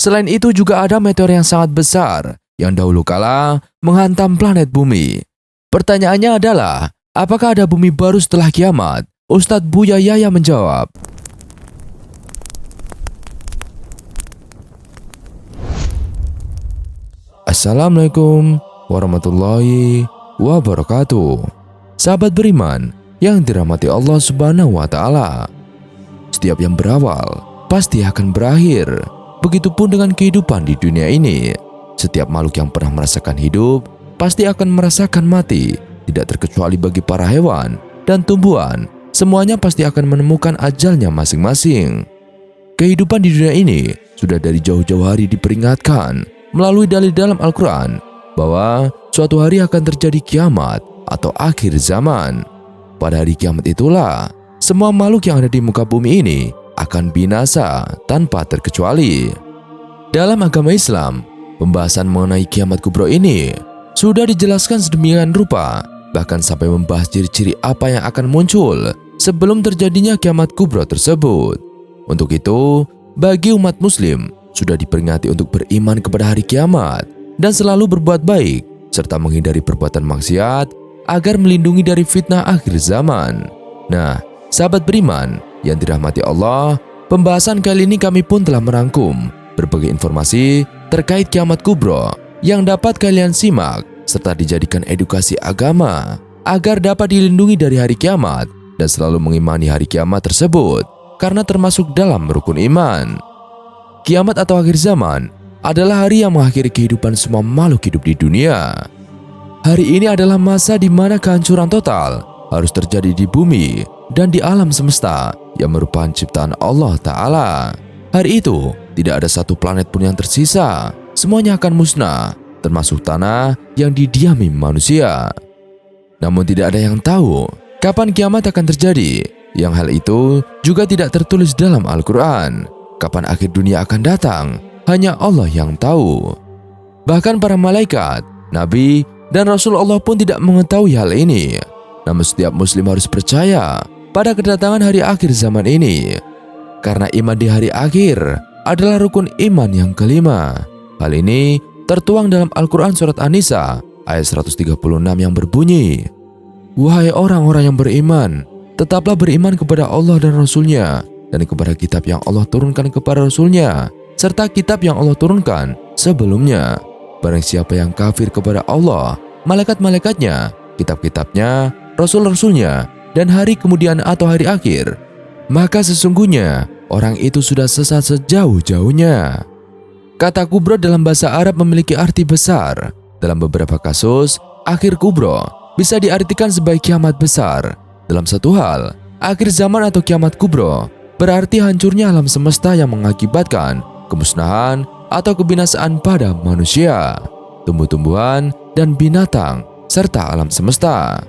Selain itu juga ada meteor yang sangat besar yang dahulu kala menghantam planet bumi. Pertanyaannya adalah, apakah ada bumi baru setelah kiamat? Ustadz Buya Yahya menjawab. Assalamualaikum warahmatullahi wabarakatuh. Sahabat beriman yang dirahmati Allah Subhanahu wa Ta'ala, setiap yang berawal pasti akan berakhir. Begitupun dengan kehidupan di dunia ini. Setiap makhluk yang pernah merasakan hidup pasti akan merasakan mati. Tidak terkecuali bagi para hewan dan tumbuhan, semuanya pasti akan menemukan ajalnya masing-masing. Kehidupan di dunia ini sudah dari jauh-jauh hari diperingatkan melalui dalil dalam Al-Quran bahwa suatu hari akan terjadi kiamat atau akhir zaman. Pada hari kiamat itulah semua makhluk yang ada di muka bumi ini akan binasa tanpa terkecuali. Dalam agama Islam, pembahasan mengenai kiamat kubro ini sudah dijelaskan sedemikian rupa, bahkan sampai membahas ciri-ciri apa yang akan muncul sebelum terjadinya kiamat kubro tersebut. Untuk itu, bagi umat muslim sudah diperingati untuk beriman kepada hari kiamat dan selalu berbuat baik serta menghindari perbuatan maksiat agar melindungi dari fitnah akhir zaman. Nah, sahabat beriman yang dirahmati Allah, pembahasan kali ini kami pun telah merangkum berbagai informasi terkait kiamat kubro yang dapat kalian simak serta dijadikan edukasi agama agar dapat dilindungi dari hari kiamat dan selalu mengimani hari kiamat tersebut karena termasuk dalam rukun iman. Kiamat atau akhir zaman adalah hari yang mengakhiri kehidupan semua makhluk hidup di dunia. Hari ini adalah masa di mana kehancuran total harus terjadi di bumi dan di alam semesta yang merupakan ciptaan Allah Ta'ala. Hari itu tidak ada satu planet pun yang tersisa. Semuanya akan musnah, termasuk tanah yang didiami manusia. Namun tidak ada yang tahu kapan kiamat akan terjadi. Yang hal itu juga tidak tertulis dalam Al-Quran. Kapan akhir dunia akan datang, hanya Allah yang tahu. Bahkan para malaikat, nabi, dan Rasulullah pun tidak mengetahui hal ini. Namun setiap muslim harus percaya pada kedatangan hari akhir zaman ini. Karena iman di hari akhir adalah rukun iman yang kelima. Hal ini tertuang dalam Al-Quran Surat An-Nisa ayat 136 yang berbunyi, "Wahai orang-orang yang beriman, tetaplah beriman kepada Allah dan Rasul-Nya, dan kepada kitab yang Allah turunkan kepada Rasul-Nya, serta kitab yang Allah turunkan sebelumnya. Barang siapa yang kafir kepada Allah, malaikat-malaikatnya, kitab-kitabnya, Rasul-Rasulnya, dan hari kemudian atau hari akhir, maka sesungguhnya orang itu sudah sesat sejauh-jauhnya." Kata kubro dalam bahasa Arab memiliki arti besar. Dalam beberapa kasus, akhir kubro bisa diartikan sebagai kiamat besar. Dalam satu hal, akhir zaman atau kiamat kubro berarti hancurnya alam semesta yang mengakibatkan kemusnahan atau kebinasaan pada manusia, tumbuh-tumbuhan, dan binatang, serta alam semesta.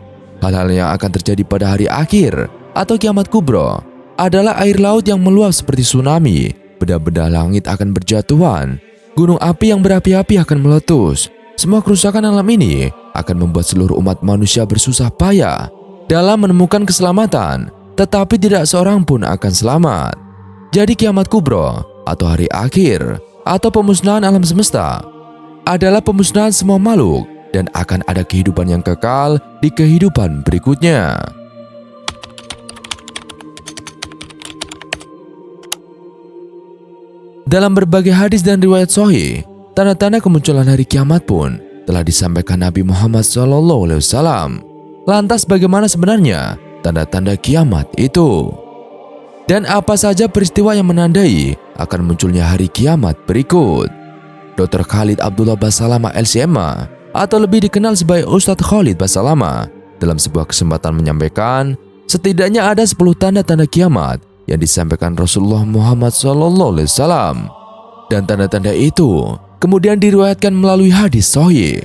Hal-hal yang akan terjadi pada hari akhir atau kiamat kubro adalah air laut yang meluap seperti tsunami, benda-benda langit akan berjatuhan, gunung api yang berapi-api akan meletus. Semua kerusakan alam ini akan membuat seluruh umat manusia bersusah payah dalam menemukan keselamatan, tetapi tidak seorang pun akan selamat. Jadi kiamat kubro atau hari akhir atau pemusnahan alam semesta adalah pemusnahan semua makhluk dan akan ada kehidupan yang kekal di kehidupan berikutnya. Dalam berbagai hadis dan riwayat sahih, tanda-tanda kemunculan hari kiamat pun telah disampaikan Nabi Muhammad SAW. Lantas bagaimana sebenarnya tanda-tanda kiamat itu? Dan apa saja peristiwa yang menandai akan munculnya hari kiamat berikut? Dr. Khalid Abdullah Basalamah LCMA atau lebih dikenal sebagai Ustadz Khalid Basalamah dalam sebuah kesempatan menyampaikan setidaknya ada 10 tanda-tanda kiamat yang disampaikan Rasulullah Muhammad SAW. Dan tanda-tanda itu kemudian diriwayatkan melalui hadis sahih.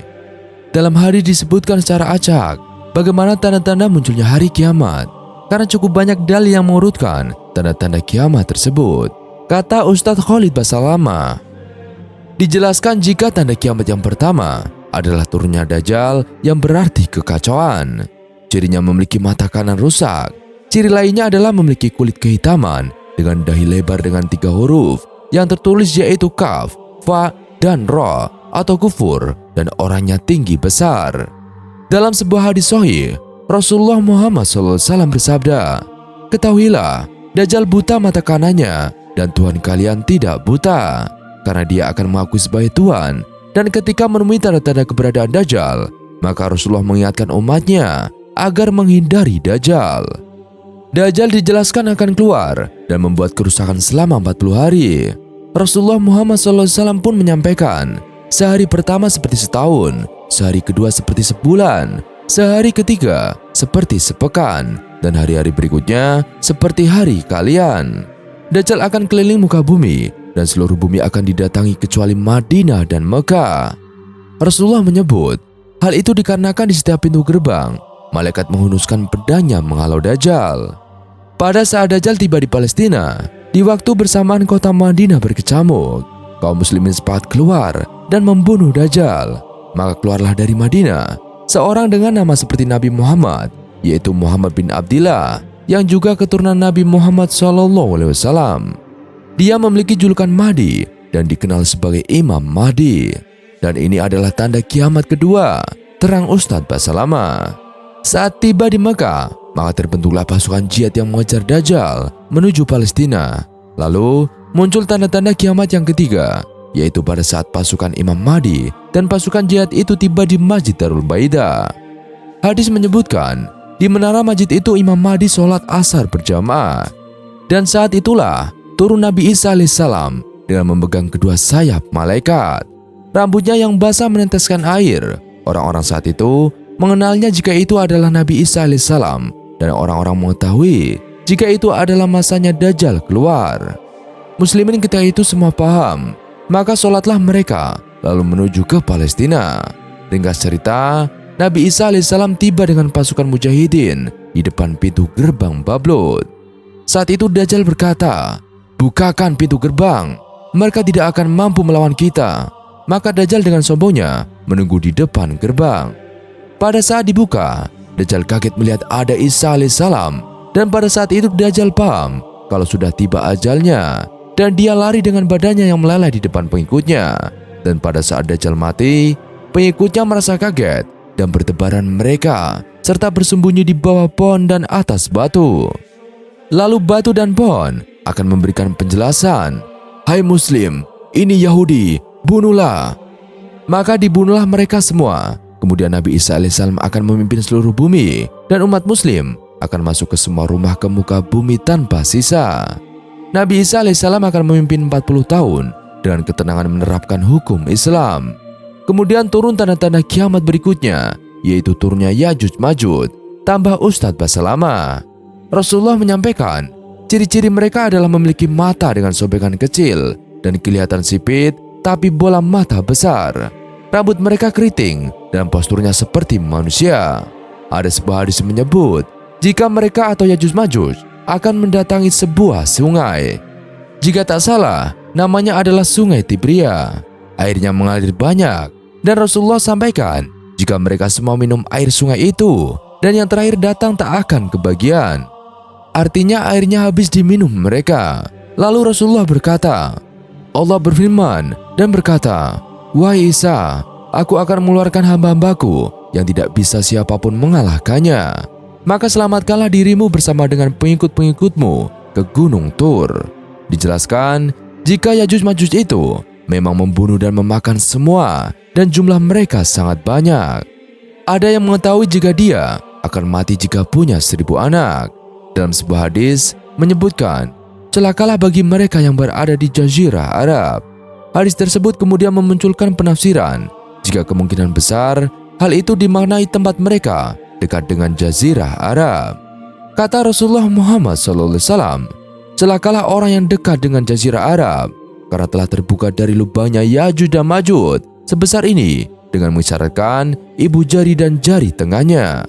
Dalam hadis disebutkan secara acak bagaimana tanda-tanda munculnya hari kiamat, karena cukup banyak dalil yang mengurutkan tanda-tanda kiamat tersebut. Kata Ustadz Khalid Basalamah, dijelaskan jika tanda kiamat yang pertama adalah turunnya Dajjal yang berarti kekacauan. Cirinya memiliki mata kanan rusak. Ciri lainnya adalah memiliki kulit kehitaman dengan dahi lebar dengan 3 huruf yang tertulis yaitu Kaf fa, dan ro atau kufur, dan orangnya tinggi besar. Dalam sebuah hadis sahih, Rasulullah Muhammad SAW bersabda, "Ketahuilah, Dajjal buta mata kanannya dan Tuhan kalian tidak buta, karena dia akan mengaku sebagai Tuhan." Dan ketika menemui tanda-tanda keberadaan Dajjal, maka Rasulullah mengingatkan umatnya agar menghindari Dajjal. Dajjal dijelaskan akan keluar dan membuat kerusakan selama 40 hari. Rasulullah Muhammad SAW pun menyampaikan, sehari pertama seperti setahun, sehari kedua seperti sebulan, sehari ketiga seperti sepekan, dan hari-hari berikutnya seperti hari kalian. Dajjal akan keliling muka bumi dan seluruh bumi akan didatangi kecuali Madinah dan Mekah. Rasulullah menyebut, hal itu dikarenakan di setiap pintu gerbang, malaikat menghunuskan pedangnya menghalau Dajjal. Pada saat Dajjal tiba di Palestina, di waktu bersamaan kota Madinah berkecamuk, kaum muslimin sepakat keluar dan membunuh Dajjal. Maka keluarlah dari Madinah seorang dengan nama seperti Nabi Muhammad, yaitu Muhammad bin Abdillah, yang juga keturunan Nabi Muhammad SAW. Dia memiliki julukan Mahdi dan dikenal sebagai Imam Mahdi. Dan ini adalah tanda kiamat kedua, terang Ustadz Basalama. Saat tiba di Mekah, maka terbentuklah pasukan jihad yang mengejar Dajjal menuju Palestina. Lalu muncul tanda-tanda kiamat yang ketiga, yaitu pada saat pasukan Imam Mahdi dan pasukan jihad itu tiba di Masjid Darul Baida. Hadis menyebutkan, di menara masjid itu Imam Mahdi sholat asar berjamaah. Dan saat itulah turun Nabi Isa alaihissalam dengan memegang kedua sayap malaikat. Rambutnya yang basah meneteskan air. Orang-orang saat itu mengenalnya jika itu adalah Nabi Isa alaihissalam, dan orang-orang mengetahui jika itu adalah masanya Dajjal keluar. Muslimin ketika itu semua paham, maka sholatlah mereka lalu menuju ke Palestina. Ringkas cerita, Nabi Isa alaihissalam tiba dengan pasukan mujahidin di depan pintu gerbang Bablut. Saat itu Dajjal berkata, "Bukakan pintu gerbang, mereka tidak akan mampu melawan kita." Maka Dajjal dengan sombongnya menunggu di depan gerbang. Pada saat dibuka, Dajjal kaget melihat ada Isa alaihissalam, dan pada saat itu Dajjal paham kalau sudah tiba ajalnya, dan dia lari dengan badannya yang meleleh di depan pengikutnya. Dan pada saat Dajjal mati, pengikutnya merasa kaget dan bertebaran mereka, serta bersembunyi di bawah pohon dan atas batu. Lalu batu dan pohon akan memberikan penjelasan, "Hai Muslim, ini Yahudi, bunuhlah." Maka dibunuhlah mereka semua. Kemudian Nabi Isa alaihissalam akan memimpin seluruh bumi, dan umat muslim akan masuk ke semua rumah ke muka bumi tanpa sisa. Nabi Isa alaihissalam akan memimpin 40 tahun dengan ketenangan menerapkan hukum Islam. Kemudian turun tanda-tanda kiamat berikutnya, yaitu turunnya Yajuj Majuj, tambah Ustadz Basalama. Rasulullah menyampaikan, ciri-ciri mereka adalah memiliki mata dengan sobekan kecil dan kelihatan sipit tapi bola mata besar. Rambut mereka keriting dan posturnya seperti manusia. Ada sebuah hadis menyebut, jika mereka atau Yajuj Majuj akan mendatangi sebuah sungai. Jika tak salah, namanya adalah Sungai Tibria. Airnya mengalir banyak, dan Rasulullah sampaikan, jika mereka semua minum air sungai itu, dan yang terakhir datang tak akan kebagian. Artinya airnya habis diminum mereka. Lalu Rasulullah berkata, Allah berfirman dan berkata, "Wahai Isa, aku akan mengeluarkan hamba-hambaku yang tidak bisa siapapun mengalahkannya. Maka selamatkanlah dirimu bersama dengan pengikut-pengikutmu ke Gunung Tur." Dijelaskan, jika Yajuj Majuj itu memang membunuh dan memakan semua, dan jumlah mereka sangat banyak. Ada yang mengetahui jika dia akan mati jika punya 1000 anak. Dalam sebuah hadis menyebutkan, celakalah bagi mereka yang berada di Jazirah Arab. Hadis tersebut kemudian memunculkan penafsiran jika kemungkinan besar hal itu dimaknai tempat mereka dekat dengan Jazirah Arab. Kata Rasulullah Muhammad SAW, celakalah orang yang dekat dengan Jazirah Arab, karena telah terbuka dari lubangnya Yajuj dan Majuj sebesar ini dengan mengisyaratkan ibu jari dan jari tengahnya.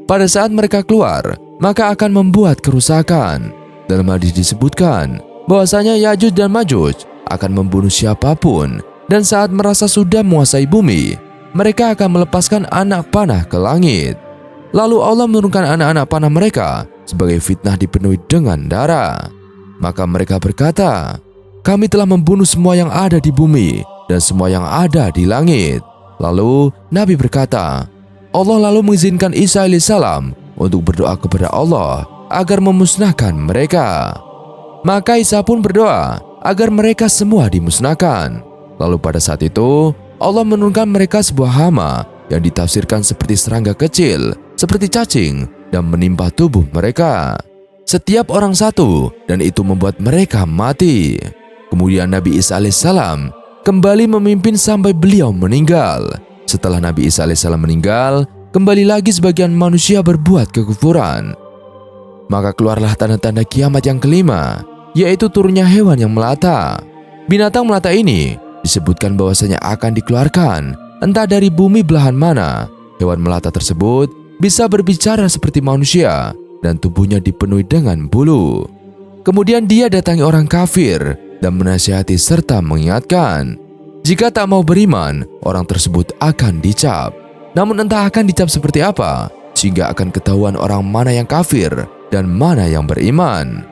Pada saat mereka keluar, maka akan membuat kerusakan. Dalam hadis disebutkan bahwasanya Yajuj dan Majuj akan membunuh siapapun, dan saat merasa sudah menguasai bumi, mereka akan melepaskan anak panah ke langit. Lalu Allah menurunkan anak-anak panah mereka sebagai fitnah dipenuhi dengan darah. Maka mereka berkata, kami telah membunuh semua yang ada di bumi dan semua yang ada di langit. Lalu Nabi berkata, Allah lalu mengizinkan Isa alaihissalam untuk berdoa kepada Allah agar memusnahkan mereka. Maka Isa pun berdoa agar mereka semua dimusnahkan. Lalu pada saat itu Allah menurunkan mereka sebuah hama yang ditafsirkan seperti serangga kecil, seperti cacing, dan menimpa tubuh mereka. Setiap orang satu, dan itu membuat mereka mati. Kemudian Nabi Isa alaihissalam kembali memimpin sampai beliau meninggal. Setelah Nabi Isa alaihissalam meninggal, kembali lagi sebagian manusia berbuat kekufuran. Maka keluarlah tanda-tanda kiamat yang kelima, yaitu turunnya hewan yang melata. Binatang melata ini disebutkan bahwasanya akan dikeluarkan entah dari bumi belahan mana. Hewan melata tersebut bisa berbicara seperti manusia dan tubuhnya dipenuhi dengan bulu. Kemudian dia datangi orang kafir dan menasihati serta mengingatkan, jika tak mau beriman, orang tersebut akan dicap. Namun entah akan dicap seperti apa, sehingga akan ketahuan orang mana yang kafir dan mana yang beriman.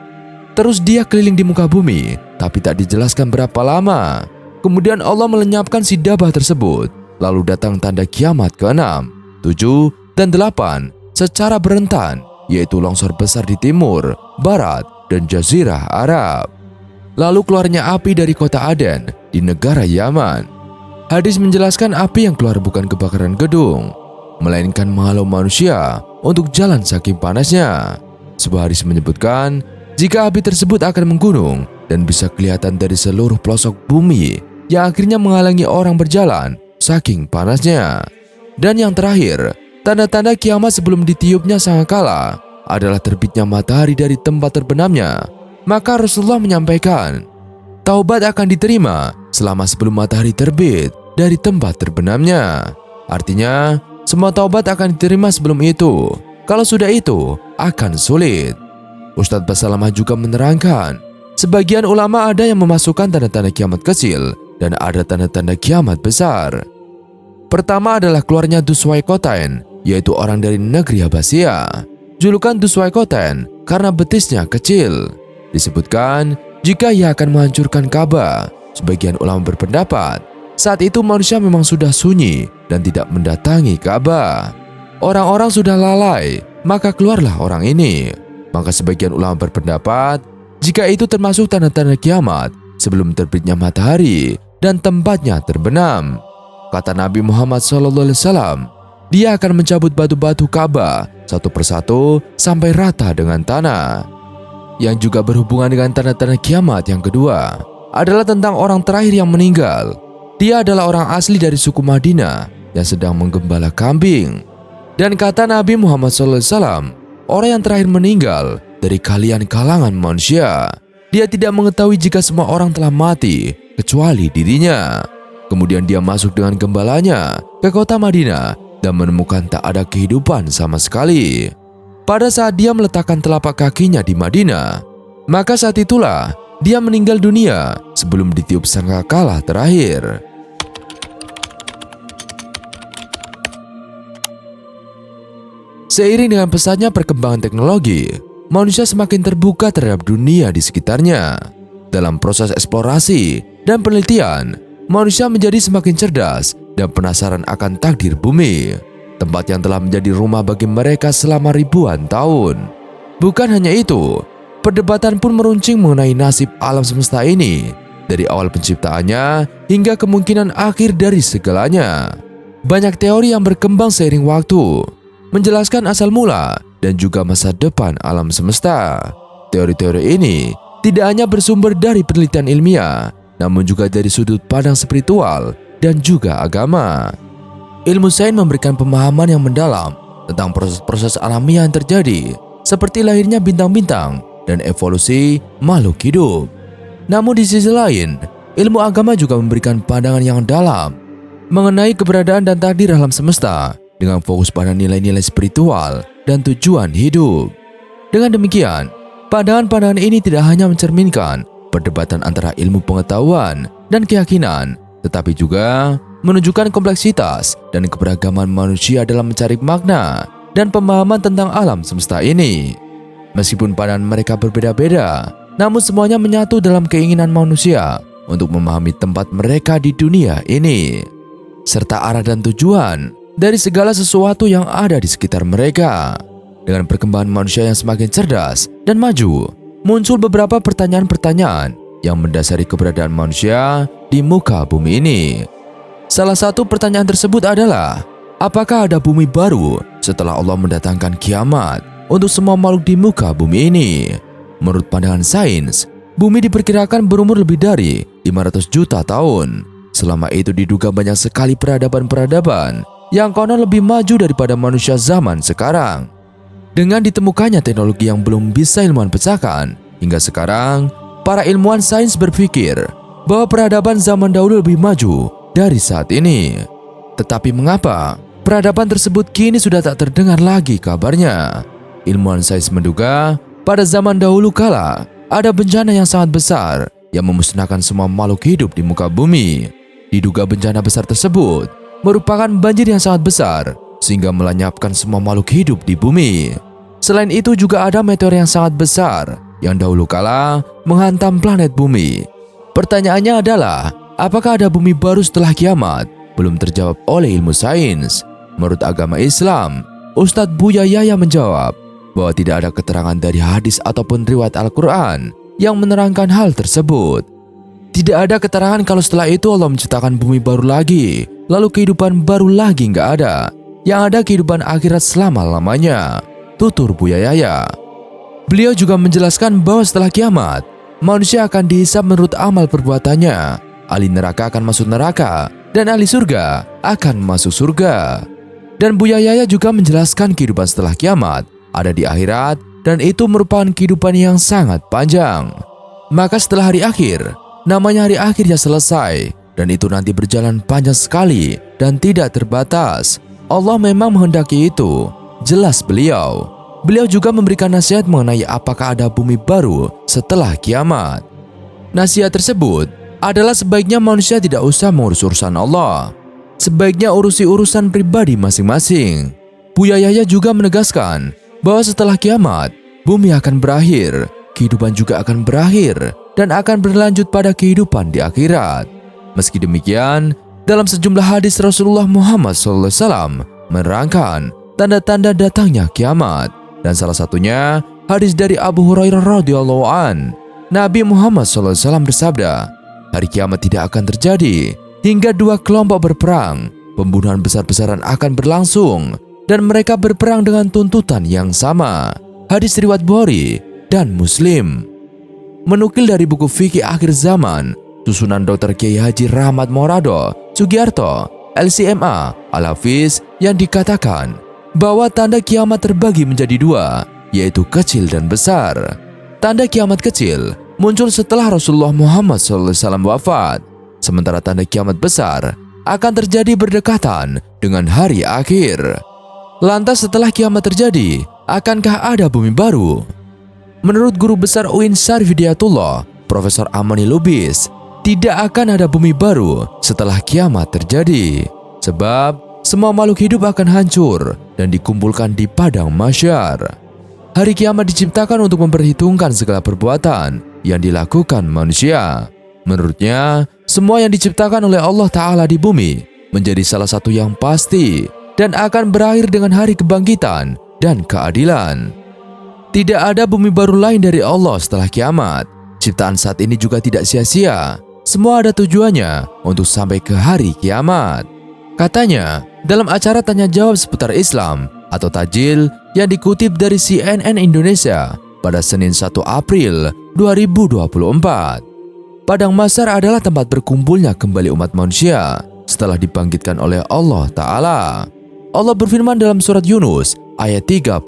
Terus dia keliling di muka bumi, tapi tak dijelaskan berapa lama. Kemudian Allah melenyapkan si dabah tersebut. Lalu datang tanda kiamat ke-6, 7, dan 8 secara berentan, yaitu longsor besar di timur, barat, dan jazirah Arab. Lalu keluarnya api dari kota Aden di negara Yaman. Hadis menjelaskan api yang keluar bukan kebakaran gedung, melainkan menghalau manusia untuk jalan saking panasnya. Sebuah hadis menyebutkan, jika api tersebut akan menggunung dan bisa kelihatan dari seluruh pelosok bumi, yang akhirnya menghalangi orang berjalan saking panasnya. Dan yang terakhir, tanda-tanda kiamat sebelum ditiupnya sangkakala adalah terbitnya matahari dari tempat terbenamnya. Maka Rasulullah menyampaikan, taubat akan diterima selama sebelum matahari terbit dari tempat terbenamnya. Artinya, semua taubat akan diterima sebelum itu. Kalau sudah itu, akan sulit. Ustadz Basalamah juga menerangkan, sebagian ulama ada yang memasukkan tanda-tanda kiamat kecil dan ada tanda-tanda kiamat besar. Pertama adalah keluarnya Dzulqarnain, yaitu orang dari negeri Abbasiyah. Julukan Dzulqarnain karena betisnya kecil. Disebutkan jika ia akan menghancurkan Ka'bah. Sebagian ulama berpendapat saat itu manusia memang sudah sunyi dan tidak mendatangi Ka'bah. Orang-orang sudah lalai, maka keluarlah orang ini. Maka sebagian ulama berpendapat jika itu termasuk tanda-tanda kiamat sebelum terbitnya matahari dan tempatnya terbenam. Kata Nabi Muhammad SAW, dia akan mencabut batu-batu Ka'bah satu persatu sampai rata dengan tanah. Yang juga berhubungan dengan tanda-tanda kiamat yang kedua adalah tentang orang terakhir yang meninggal. Dia adalah orang asli dari suku Madinah yang sedang menggembala kambing. Dan kata Nabi Muhammad SAW, orang yang terakhir meninggal dari kalian kalangan manusia. Dia tidak mengetahui jika semua orang telah mati kecuali dirinya. Kemudian dia masuk dengan gembalanya ke kota Madinah dan menemukan tak ada kehidupan sama sekali. Pada saat dia meletakkan telapak kakinya di Madinah, maka saat itulah dia meninggal dunia sebelum ditiup sangkakala terakhir. Seiring dengan pesatnya perkembangan teknologi, manusia semakin terbuka terhadap dunia di sekitarnya. Dalam proses eksplorasi dan penelitian, manusia menjadi semakin cerdas dan penasaran akan takdir bumi, tempat yang telah menjadi rumah bagi mereka selama ribuan tahun. Bukan hanya itu, perdebatan pun meruncing mengenai nasib alam semesta ini, dari awal penciptaannya hingga kemungkinan akhir dari segalanya. Banyak teori yang berkembang seiring waktu, menjelaskan asal mula dan juga masa depan alam semesta. Teori-teori ini tidak hanya bersumber dari penelitian ilmiah, namun juga dari sudut pandang spiritual dan juga agama. Ilmu sains memberikan pemahaman yang mendalam tentang proses-proses alamiah yang terjadi, seperti lahirnya bintang-bintang dan evolusi makhluk hidup. Namun di sisi lain, ilmu agama juga memberikan pandangan yang dalam mengenai keberadaan dan takdir alam semesta dengan fokus pada nilai-nilai spiritual dan tujuan hidup. Dengan demikian, pandangan-pandangan ini tidak hanya mencerminkan perdebatan antara ilmu pengetahuan dan keyakinan, tetapi juga menunjukkan kompleksitas dan keberagaman manusia dalam mencari makna dan pemahaman tentang alam semesta ini. Meskipun pandangan mereka berbeda-beda, namun semuanya menyatu dalam keinginan manusia untuk memahami tempat mereka di dunia ini, serta arah dan tujuan dari segala sesuatu yang ada di sekitar mereka. Dengan perkembangan manusia yang semakin cerdas dan maju, muncul beberapa pertanyaan-pertanyaan yang mendasari keberadaan manusia di muka bumi ini. Salah satu pertanyaan tersebut adalah, apakah ada bumi baru setelah Allah mendatangkan kiamat untuk semua makhluk di muka bumi ini? Menurut pandangan sains, bumi diperkirakan berumur lebih dari 500 juta tahun. Selama itu diduga banyak sekali peradaban-peradaban yang konon lebih maju daripada manusia zaman sekarang. Dengan ditemukannya teknologi yang belum bisa ilmuwan pecahkan, hingga sekarang, para ilmuwan sains berpikir bahwa peradaban zaman dahulu lebih maju dari saat ini. Tetapi mengapa peradaban tersebut kini sudah tak terdengar lagi kabarnya? Ilmuwan sains menduga pada zaman dahulu kala ada bencana yang sangat besar yang memusnahkan semua makhluk hidup di muka bumi. Diduga bencana besar tersebut merupakan banjir yang sangat besar sehingga melenyapkan semua makhluk hidup di bumi. Selain itu juga ada meteor yang sangat besar yang dahulu kala menghantam planet bumi. Pertanyaannya adalah, apakah ada bumi baru setelah kiamat? Belum terjawab oleh ilmu sains. Menurut agama Islam, Ustadz Buya Yahya menjawab bahwa tidak ada keterangan dari hadis ataupun riwayat Al-Quran yang menerangkan hal tersebut. Tidak ada keterangan kalau setelah itu Allah menciptakan bumi baru lagi, lalu kehidupan baru lagi nggak ada. Yang ada kehidupan akhirat selama-lamanya, tutur Buya Yahya. Beliau juga menjelaskan bahwa setelah kiamat, manusia akan dihisab menurut amal perbuatannya. Ahli neraka akan masuk neraka, dan ahli surga akan masuk surga. Dan Buya Yahya juga menjelaskan kehidupan setelah kiamat ada di akhirat, dan itu merupakan kehidupan yang sangat panjang. Maka setelah hari akhir, namanya hari akhir yang selesai, dan itu nanti berjalan panjang sekali dan tidak terbatas. Allah memang menghendaki itu, jelas beliau. Beliau juga memberikan nasihat mengenai apakah ada bumi baru setelah kiamat. Nasihat tersebut adalah sebaiknya manusia tidak usah mengurus urusan Allah. Sebaiknya urusi urusan pribadi masing-masing. Buya Yahya juga menegaskan bahwa setelah kiamat, bumi akan berakhir, kehidupan juga akan berakhir, dan akan berlanjut pada kehidupan di akhirat. Meski demikian, dalam sejumlah hadis Rasulullah Muhammad SAW menerangkan tanda-tanda datangnya kiamat, dan salah satunya hadis dari Abu Hurairah radhiyallahu an. Nabi Muhammad SAW bersabda, hari kiamat tidak akan terjadi hingga dua kelompok berperang. Pembunuhan besar-besaran akan berlangsung, dan mereka berperang dengan tuntutan yang sama. Hadis riwayat Bukhari dan Muslim. Menukil dari buku fikih akhir zaman, susunan Dr. Kiai Haji Rahmat Morado Sugiarto, LCMA, Al-Hafiz, yang dikatakan bahwa tanda kiamat terbagi menjadi dua, yaitu kecil dan besar. Tanda kiamat kecil muncul setelah Rasulullah Muhammad SAW wafat, sementara tanda kiamat besar akan terjadi berdekatan dengan hari akhir. Lantas setelah kiamat terjadi, akankah ada bumi baru? Menurut guru besar UIN Syarif Hidayatullah, Profesor Amani Lubis, tidak akan ada bumi baru setelah kiamat terjadi. Sebab semua makhluk hidup akan hancur dan dikumpulkan di padang mahsyar. Hari kiamat diciptakan untuk memperhitungkan segala perbuatan yang dilakukan manusia. Menurutnya, semua yang diciptakan oleh Allah Ta'ala di bumi menjadi salah satu yang pasti dan akan berakhir dengan hari kebangkitan dan keadilan. Tidak ada bumi baru lain dari Allah setelah kiamat. Ciptaan saat ini juga tidak sia-sia. Semua ada tujuannya untuk sampai ke hari kiamat. Katanya, dalam acara tanya jawab seputar Islam atau Tajil yang dikutip dari CNN Indonesia pada Senin 1 April 2024. Padang mahsyar adalah tempat berkumpulnya kembali umat manusia setelah dibangkitkan oleh Allah Ta'ala. Allah berfirman dalam surat Yunus ayat 30.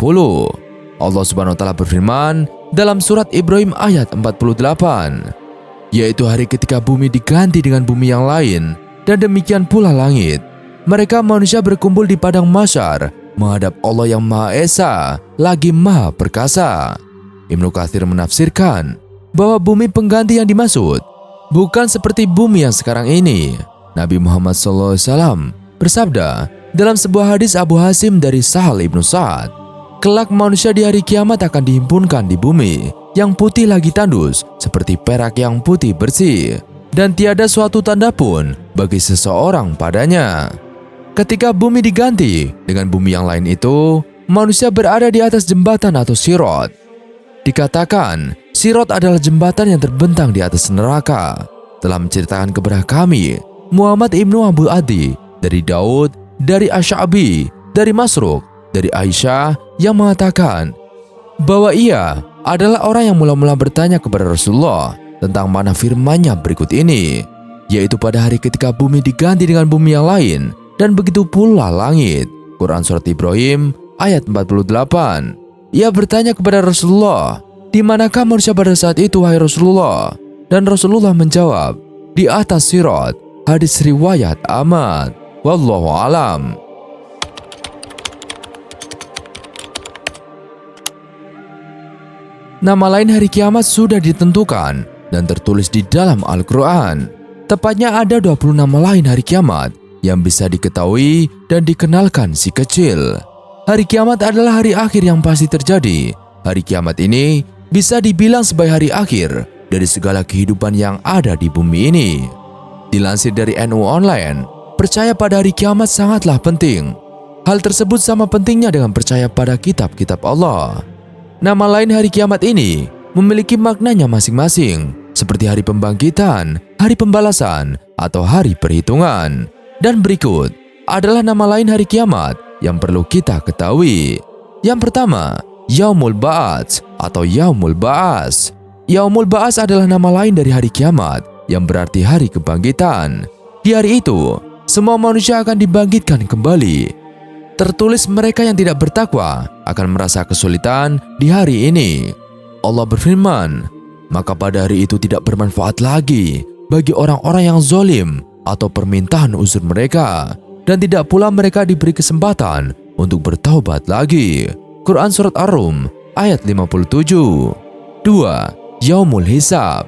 Allah Subhanahu wa Ta'ala berfirman dalam surat Ibrahim ayat 48, yaitu hari ketika bumi diganti dengan bumi yang lain, dan demikian pula langit. Mereka manusia berkumpul di padang mahsyar menghadap Allah yang Maha Esa lagi Maha Perkasa. Ibnu Katsir menafsirkan bahwa bumi pengganti yang dimaksud bukan seperti bumi yang sekarang ini. Nabi Muhammad SAW bersabda dalam sebuah hadis Abu Hasim dari Sahal ibnu Sa'ad, kelak manusia di hari kiamat akan dihimpunkan di bumi yang putih lagi tandus seperti perak yang putih bersih, dan tiada suatu tanda pun bagi seseorang padanya. Ketika bumi diganti dengan bumi yang lain itu, manusia berada di atas jembatan atau sirot. Dikatakan, sirot adalah jembatan yang terbentang di atas neraka. Telah menceritakan kepada kami Muhammad ibnu Abu Adi, dari Daud, dari Asy'abi, dari Masruq, dari Aisyah yang mengatakan bahwa ia adalah orang yang mula-mula bertanya kepada Rasulullah tentang makna firman-Nya berikut ini, yaitu pada hari ketika bumi diganti dengan bumi yang lain, dan begitu pula langit. Quran Surat Ibrahim ayat 48. Ia bertanya kepada Rasulullah, di manakah manusia pada saat itu wahai Rasulullah? Dan Rasulullah menjawab, di atas sirat. Hadis riwayat Ahmad. Wallahu alam. Nama lain hari kiamat sudah ditentukan dan tertulis di dalam Al-Quran. Tepatnya ada 20 nama lain hari kiamat yang bisa diketahui dan dikenalkan si kecil. Hari kiamat adalah hari akhir yang pasti terjadi. Hari kiamat ini bisa dibilang sebagai hari akhir dari segala kehidupan yang ada di bumi ini. Dilansir dari NU Online, percaya pada hari kiamat sangatlah penting. Hal tersebut sama pentingnya dengan percaya pada kitab-kitab Allah. Nama lain hari kiamat ini memiliki maknanya masing-masing, seperti hari pembangkitan, hari pembalasan, atau hari perhitungan. Dan berikut adalah nama lain hari kiamat yang perlu kita ketahui. Yang pertama, Yaumul Ba'ats atau Yaumul Ba'as. Yaumul Ba'as adalah nama lain dari hari kiamat yang berarti hari kebangkitan. Di hari itu, semua manusia akan dibangkitkan kembali. Tertulis mereka yang tidak bertakwa akan merasa kesulitan di hari ini. Allah berfirman, maka pada hari itu tidak bermanfaat lagi bagi orang-orang yang zalim atau permintaan uzur mereka, dan tidak pula mereka diberi kesempatan untuk bertaubat lagi. Quran Surat Ar-Rum ayat 57. 2. Yaumul Hisab.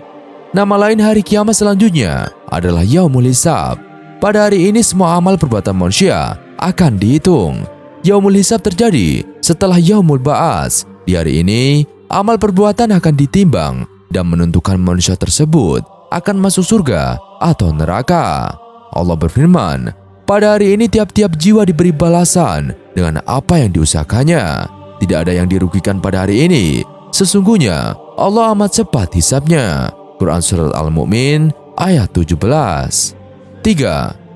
Nama lain hari kiamat selanjutnya adalah Yaumul Hisab. Pada hari ini semua amal perbuatan manusia akan dihitung. Yaumul Hisab terjadi setelah Yaumul Ba'as. Di hari ini, amal perbuatan akan ditimbang dan menentukan manusia tersebut akan masuk surga atau neraka. Allah berfirman, pada hari ini tiap-tiap jiwa diberi balasan dengan apa yang diusahakannya. Tidak ada yang dirugikan pada hari ini. Sesungguhnya Allah amat cepat hisabnya. Quran Surat Al-Mu'min ayat 17. 3.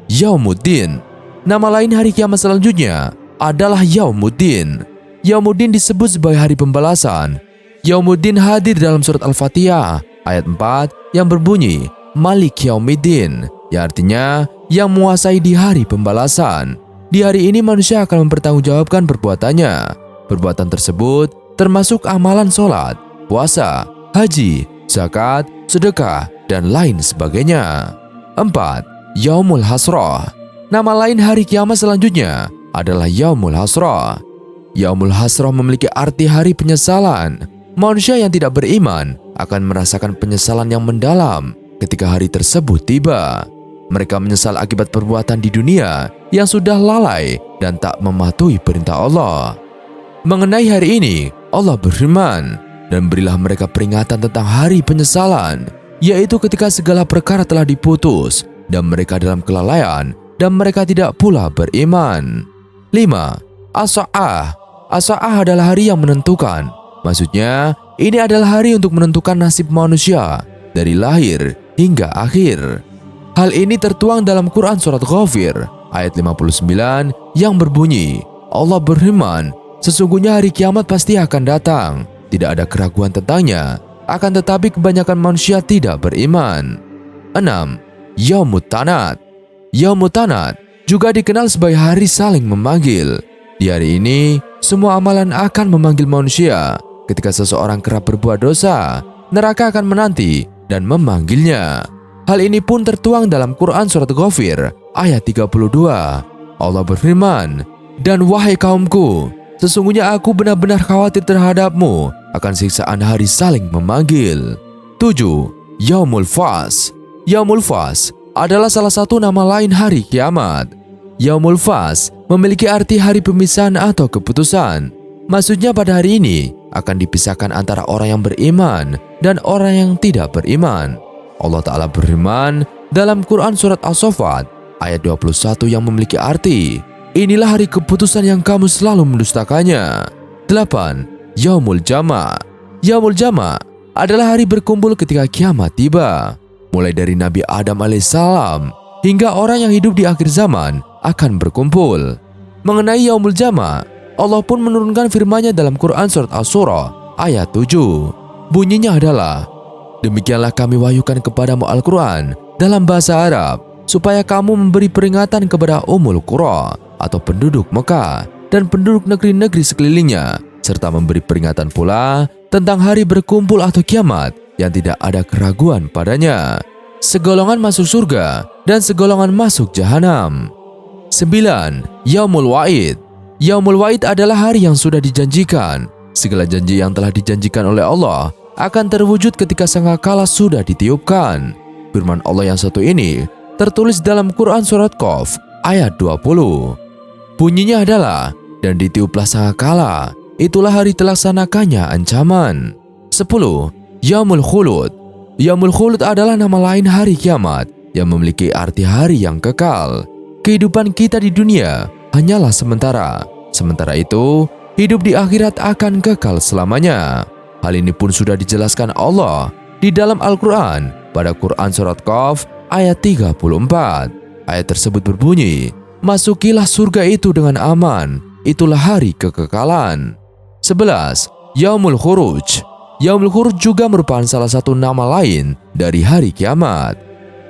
Yaumuddin. Nama lain hari kiamat selanjutnya adalah Yaumuddin. Yaumuddin disebut sebagai hari pembalasan. Yaumuddin hadir dalam surat Al-Fatihah ayat 4 yang berbunyi Malik Yaumiddin, yang artinya yang menguasai di hari pembalasan. Di hari ini manusia akan mempertanggungjawabkan perbuatannya. Perbuatan tersebut termasuk amalan sholat, puasa, haji, zakat, sedekah, dan lain sebagainya. 4. Yaumul Hasrah. Nama lain hari kiamat selanjutnya adalah Yaumul Hasrah. Yaumul Hasrah memiliki arti hari penyesalan. Manusia yang tidak beriman akan merasakan penyesalan yang mendalam ketika hari tersebut tiba. Mereka menyesal akibat perbuatan di dunia yang sudah lalai dan tak mematuhi perintah Allah. Mengenai hari ini, Allah berfirman, dan berilah mereka peringatan tentang hari penyesalan, yaitu ketika segala perkara telah diputus dan mereka dalam kelalaian dan mereka tidak pula beriman. 5. As-Sa'ah. As-Sa'ah adalah hari yang menentukan. Maksudnya, ini adalah hari untuk menentukan nasib manusia dari lahir hingga akhir. Hal ini tertuang dalam Quran Surat Ghafir ayat 59 yang berbunyi, Allah berfirman, sesungguhnya hari kiamat pasti akan datang, tidak ada keraguan tentangnya, akan tetapi kebanyakan manusia tidak beriman. 6. Yaumut Tanat. Yaumut Tanat juga dikenal sebagai hari saling memanggil. Di hari ini, semua amalan akan memanggil manusia. Ketika seseorang kerap berbuat dosa, neraka akan menanti dan memanggilnya. Hal ini pun tertuang dalam Quran Surat Ghafir ayat 32. Allah berfirman, dan wahai kaumku, sesungguhnya aku benar-benar khawatir terhadapmu akan siksaan hari saling memanggil. 7. Yaumul Fas. Yaumul Fas adalah salah satu nama lain hari kiamat. Yaumul Fas memiliki arti hari pemisahan atau keputusan. Maksudnya pada hari ini akan dipisahkan antara orang yang beriman dan orang yang tidak beriman. Allah Ta'ala berfirman dalam Quran surat As-Saffat ayat 21 yang memiliki arti, inilah hari keputusan yang kamu selalu mendustakannya. 8. Yaumul Jama'. Yaumul Jama' adalah hari berkumpul ketika kiamat tiba. Mulai dari Nabi Adam alaihissalam hingga orang yang hidup di akhir zaman akan berkumpul. Mengenai Yaumul Jama', Allah pun menurunkan firman-Nya dalam Quran surat Asy-Syura ayat 7. Bunyinya adalah, demikianlah kami wahyukan kepadamu Al-Quran dalam bahasa Arab, supaya kamu memberi peringatan kepada Ummul Qura atau penduduk Mekah dan penduduk negeri-negeri sekelilingnya, serta memberi peringatan pula tentang hari berkumpul atau kiamat yang tidak ada keraguan padanya. Segolongan masuk surga dan segolongan masuk jahanam. 9. Yaumul Wa'id. Yaumul Wa'id adalah hari yang sudah dijanjikan. Segala janji yang telah dijanjikan oleh Allah akan terwujud ketika sangkakala sudah ditiupkan. Firman Allah yang satu ini tertulis dalam Quran surat Qaf ayat 20. Bunyinya adalah, dan ditiuplah sangkakala, itulah hari terlaksanakannya ancaman. 10. Yaumul Khulud. Yaumul Khulud adalah nama lain hari kiamat yang memiliki arti hari yang kekal. Kehidupan kita di dunia hanyalah sementara. Sementara itu, hidup di akhirat akan kekal selamanya. Hal ini pun sudah dijelaskan Allah di dalam Al-Quran pada Quran surat Qaf ayat 34. Ayat tersebut berbunyi, masukilah surga itu dengan aman, itulah hari kekekalan. 11. Yaumul Khuruj. Yaumul Khuruj juga merupakan salah satu nama lain dari hari kiamat.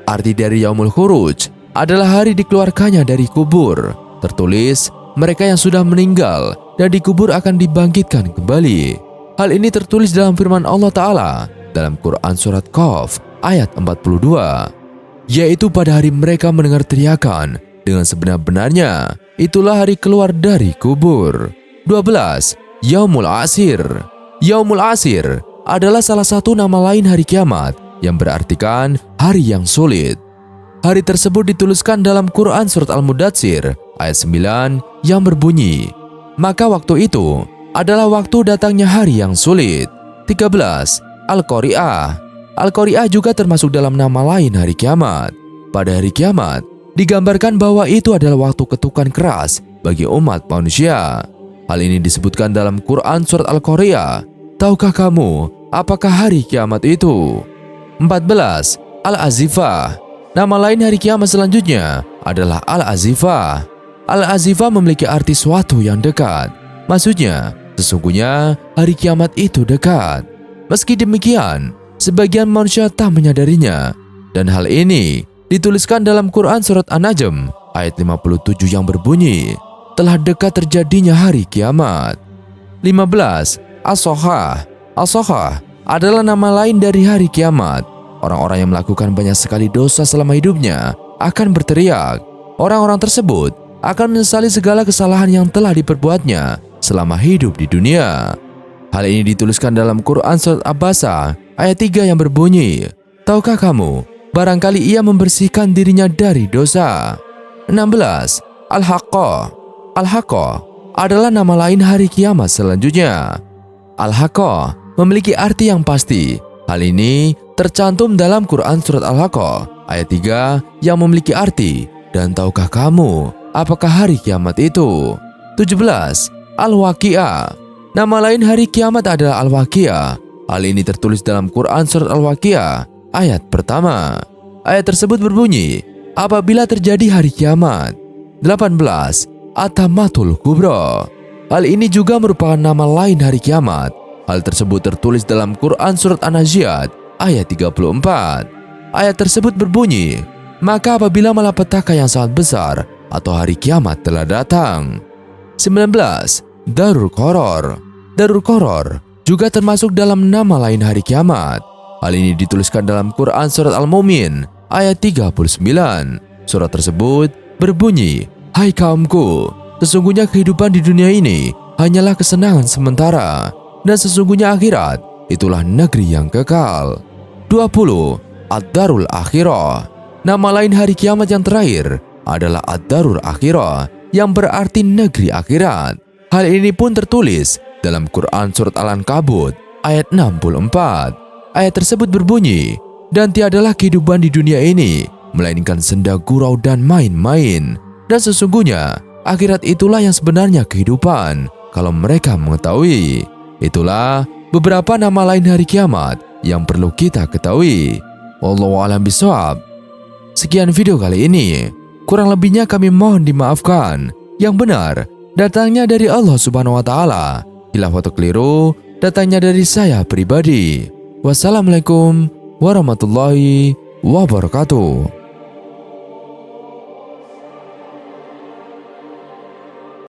Arti dari Yaumul Khuruj adalah hari dikeluarkannya dari kubur. Tertulis, mereka yang sudah meninggal dan dikubur akan dibangkitkan kembali. Hal ini tertulis dalam firman Allah Ta'ala dalam Quran surat Qaf ayat 42, yaitu pada hari mereka mendengar teriakan dengan sebenar-benarnya, itulah hari keluar dari kubur. 12. Yaumul Asir. Yaumul Asir adalah salah satu nama lain hari kiamat yang berartikan hari yang sulit. Hari tersebut dituliskan dalam Quran surat Al-Mudatsir ayat 9 yang berbunyi, maka waktu itu adalah waktu datangnya hari yang sulit. 13. Al-Qari'ah. Al-Qari'ah juga termasuk dalam nama lain hari kiamat. Pada hari kiamat, digambarkan bahwa itu adalah waktu ketukan keras bagi umat manusia. Hal ini disebutkan dalam Quran surat Al-Qari'ah. Tahukah kamu apakah hari kiamat itu? 14. Al-Azifah. Nama lain hari kiamat selanjutnya adalah Al-Azifah. Al-Azifah memiliki arti suatu yang dekat. Maksudnya, sesungguhnya hari kiamat itu dekat. Meski demikian, sebagian manusia tak menyadarinya. Dan hal ini dituliskan dalam Quran surat An-Najm ayat 57 yang berbunyi, telah dekat terjadinya hari kiamat. 15. As-Sakhah. As-Sakhah adalah nama lain dari hari kiamat. Orang-orang yang melakukan banyak sekali dosa selama hidupnya akan berteriak. Orang-orang tersebut akan menyesali segala kesalahan yang telah diperbuatnya selama hidup di dunia. Hal ini dituliskan dalam Quran surat Abasa ayat 3 yang berbunyi, tahukah kamu, barangkali ia membersihkan dirinya dari dosa. 16. Al-Haqqah. Al-Haqqah adalah nama lain hari kiamat selanjutnya. Al-Haqqah memiliki arti yang pasti. Hal ini tercantum dalam Quran surat Al-Haqqah ayat 3 yang memiliki arti, dan tahukah kamu apakah hari kiamat itu? 17. Al-Waqi'ah. Nama lain hari kiamat adalah Al-Waqi'ah. Hal ini tertulis dalam Quran surat Al-Waqi'ah ayat pertama. Ayat tersebut berbunyi, apabila terjadi hari kiamat. 18. At-Tammatul Kubra. Hal ini juga merupakan nama lain hari kiamat. Hal tersebut tertulis dalam Quran surat An-Nazi'at ayat 34. Ayat tersebut berbunyi, maka apabila malapetaka yang sangat besar atau hari kiamat telah datang. 19. Darul Qaror. Darul Qaror juga termasuk dalam nama lain hari kiamat. Hal ini dituliskan dalam Quran surat Al-Mu'min ayat 39. Surat tersebut berbunyi, hai kaumku, sesungguhnya kehidupan di dunia ini hanyalah kesenangan sementara, dan sesungguhnya akhirat itulah negeri yang kekal. 20. Ad-Darul Akhirah. Nama lain hari kiamat yang terakhir adalah Ad-Darul Akhirah yang berarti negeri akhirat. Hal ini pun tertulis dalam Quran surat Al-Ankabut ayat 64. Ayat tersebut berbunyi, "Dan tiadalah kehidupan di dunia ini melainkan senda gurau dan main-main. Dan sesungguhnya akhirat itulah yang sebenarnya kehidupan, kalau mereka mengetahui." Itulah beberapa nama lain hari kiamat yang perlu kita ketahui. Wallahu a'lam bishawab. Sekian video kali ini. Kurang lebihnya kami mohon dimaafkan. Yang benar datangnya dari Allah Subhanahu wa taala. Hilaf atau keliru datangnya dari saya pribadi. Wassalamualaikum warahmatullahi wabarakatuh.